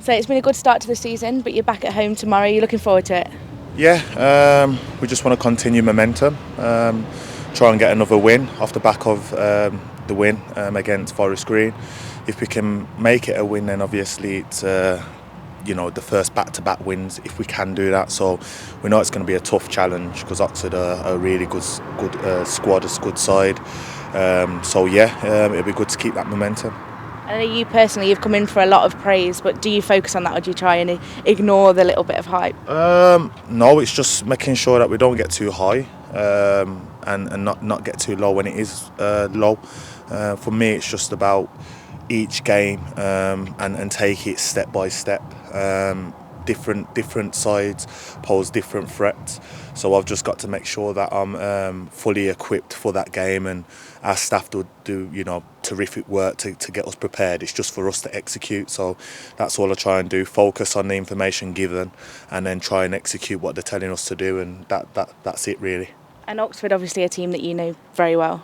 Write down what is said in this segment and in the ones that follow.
So it's been a good start to the season, but you're back at home tomorrow. You're looking forward to it? Yeah, we just want to continue momentum, try and get another win off the back of the win against Forest Green. If we can make it a win, then obviously it's the first back-to-back wins if we can do that. So we know it's going to be a tough challenge because Oxford are a really good squad, a good side. It'll be good to keep that momentum. I know you personally, you've come in for a lot of praise, but do you focus on that or do you try and ignore the little bit of hype? No, it's just making sure that we don't get too high and not get too low when it is low. For me, it's just about each game and take it step by step. Different sides pose different threats, so I've just got to make sure that I'm fully equipped for that game, and our staff do terrific work to get us prepared. It's just for us to execute, so that's all I try and do. Focus on the information given and then try and execute what they're telling us to do, and that's it really. And Oxford, obviously a team that you know very well.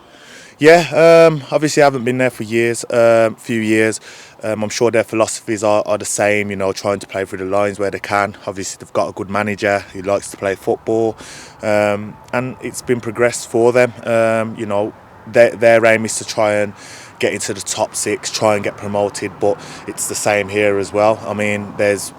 Yeah, obviously I haven't been there for few years. I'm sure their philosophies are the same, trying to play through the lines where they can. Obviously they've got a good manager who likes to play football, and it's been progressed for them. Their aim is to try and get into the top six, try and get promoted, but it's the same here as well. I mean, there's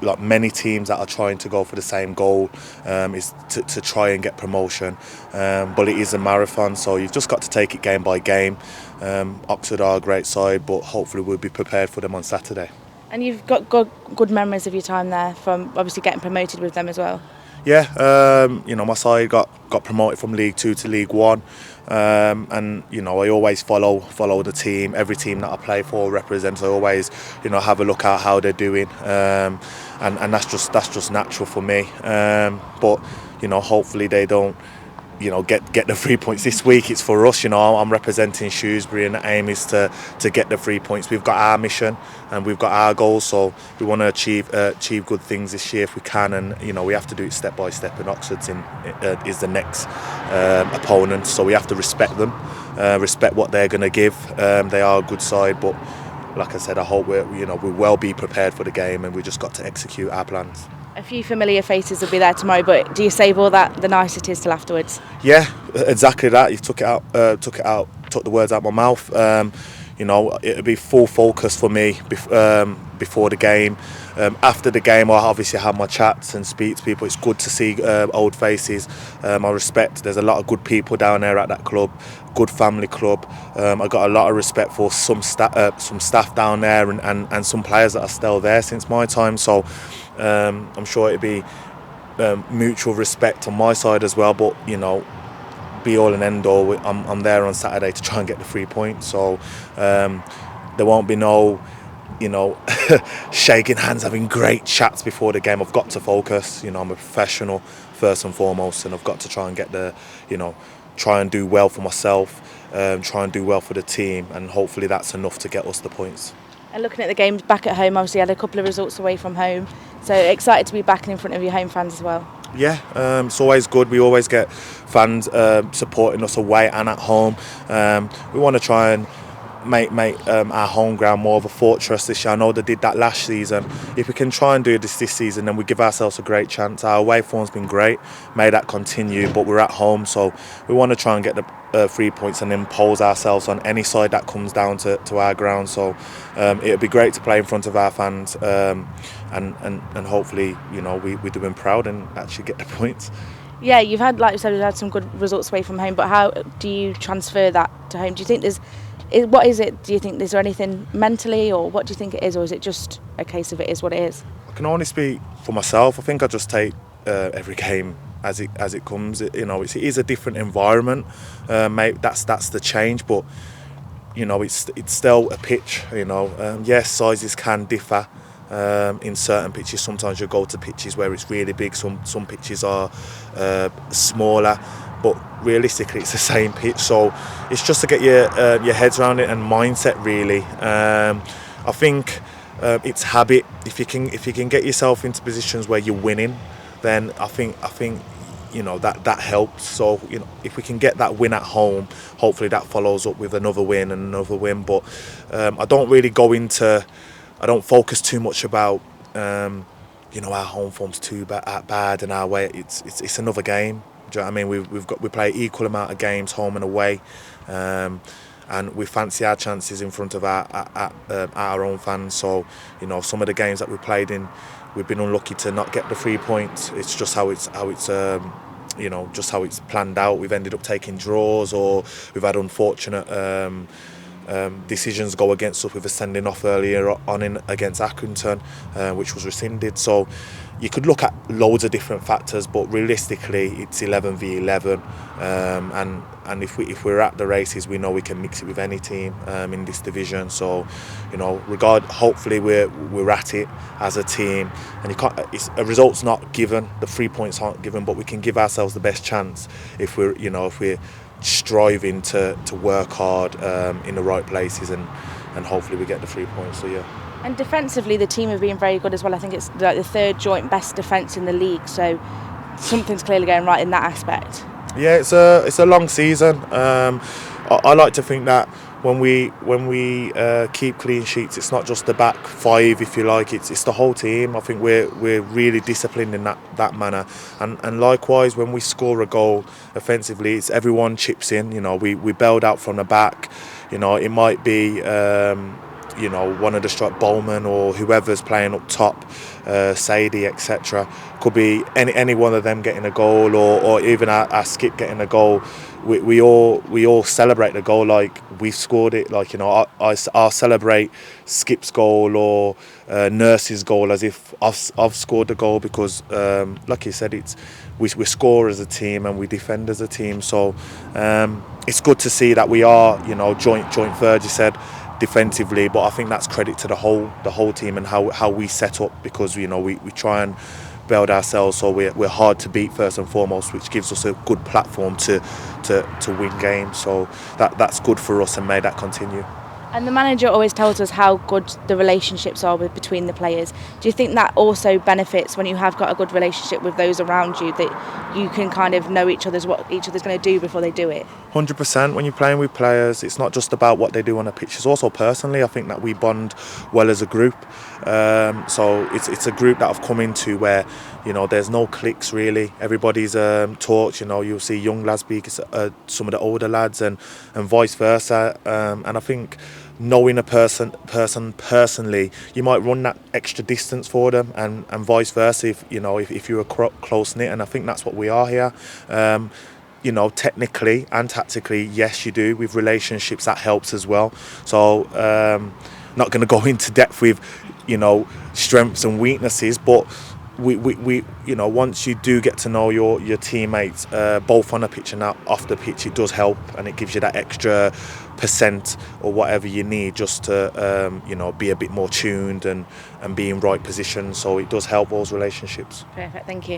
like many teams that are trying to go for the same goal, is to try and get promotion, but it is a marathon, so you've just got to take it game by game. Oxford are a great side, but hopefully we'll be prepared for them on Saturday. And you've got good memories of your time there, from obviously getting promoted with them as well. Yeah, my side got promoted from League 2 to League 1, and I always follow the team. Every team that I play for represents. I always have a look at how they're doing, and that's just natural for me. But hopefully they don't get the 3 points this week. It's for us. I'm representing Shrewsbury, and the aim is to get the 3 points. We've got our mission and we've got our goals, so we want to achieve good things this year if we can, and we have to do it step by step. And Oxford's is the next opponent, so we have to respect them, respect what they're going to give. They are a good side, but like I said, I hope we'll well be prepared for the game, and we just got to execute our plans. A few familiar faces will be there tomorrow, but do you save all that, the niceties, till afterwards? Yeah, exactly that. You took the words out of my mouth. It'll be full focus for me before the game. After the game, I obviously have my chats and speak to people. It's good to see old faces. I respect. There's a lot of good people down there at that club. Good family club. I got a lot of respect for some staff down there and some players that are still there since my time. So I'm sure it'll be mutual respect on my side as well. But be all and end all. I'm there on Saturday to try and get the 3 points. So there won't be no shaking hands, having great chats before the game. I've got to focus. I'm a professional first and foremost, and I've got to try and get try and do well for myself, try and do well for the team, and hopefully that's enough to get us the points. And looking at the games back at home, obviously had a couple of results away from home, so excited to be back and in front of your home fans as well. Yeah, it's always good. We always get fans supporting us away and at home. We want to try and make our home ground more of a fortress this year. I know they did that last season. If we can try and do this season, then we give ourselves a great chance. Our away form's been great, may that continue, but we're at home, so we want to try and get the 3 points and impose ourselves on any side that comes down to our ground. So it'll be great to play in front of our fans, and hopefully we do them proud and actually get the points. Yeah, you've had, like you said, you've had some good results away from home, but how do you transfer that to home? Do you think what is it? Do you think, is there anything mentally, or what do you think it is, or is it just a case of it is what it is? I can only speak for myself. I think I just take every game as it comes. It is a different environment. Mate, that's the change, but it's still a pitch. Yes, sizes can differ. In certain pitches, sometimes you go to pitches where it's really big. Some pitches are smaller, but realistically it's the same pitch. So it's just to get your heads around it and mindset really. I think it's habit. If you can get yourself into positions where you're winning, then I think that helps. So if we can get that win at home, hopefully that follows up with another win and another win. But I don't really go into don't focus too much about our home form's too bad and our way. It's another game. Do you know what I mean? We play equal amount of games home and away, and we fancy our chances in front of our own fans. So some of the games that we played in, we've been unlucky to not get the 3 points. It's just how it's just how it's planned out. We've ended up taking draws, or we've had unfortunate decisions go against us with a sending off earlier on against Accrington, which was rescinded. So you could look at loads of different factors, but realistically it's 11 v 11, and if we're at the races, we know we can mix it with any team in this division. So hopefully we're at it as a team, and a result's not given, the 3 points aren't given, but we can give ourselves the best chance if we're striving to work hard in the right places, and hopefully we get the 3 points. So yeah. And defensively, the team have been very good as well. I think it's like the third joint best defence in the league, so something's clearly going right in that aspect. Yeah, it's a long season. I like to think that when we keep clean sheets, it's not just the back five, if you like. It's the whole team. I think we're really disciplined in that manner. And likewise, when we score a goal offensively, it's everyone chips in. We bailed out from the back. It might be one of the strike Bowman or whoever's playing up top, Sadie, etc. Could be any one of them getting a goal, or even our skip getting a goal. We all celebrate the goal like we've scored it. Like I'll celebrate Skip's goal or Nurse's goal as if I've scored the goal, because like you said, we score as a team and we defend as a team. So it's good to see that we are joint third, you said, defensively, but I think that's credit to the whole team and how we set up, because we try and build ourselves so we're hard to beat first and foremost, which gives us a good platform to win games. So that's good for us, and may that continue. And the manager always tells us how good the relationships are between the players. Do you think that also benefits when you have got a good relationship with those around you, that you can kind of know what each other's going to do before they do it? 100%. When you're playing with players, it's not just about what they do on the pitch. It's also personally, I think that we bond well as a group. So it's a group that I've come into where there's no cliques really. Everybody's talks. You'll see young lads speak some of the older lads, and vice versa. And I think knowing a person personally, you might run that extra distance for them, and vice versa if you're close knit. And I think that's what we are here. Technically and tactically, yes, you do. With relationships, that helps as well. So not going to go into depth with strengths and weaknesses, but we once you do get to know your teammates, both on the pitch and off the pitch, it does help, and it gives you that extra % or whatever you need just to be a bit more tuned and be in right position. So it does help those relationships. Perfect, thank you.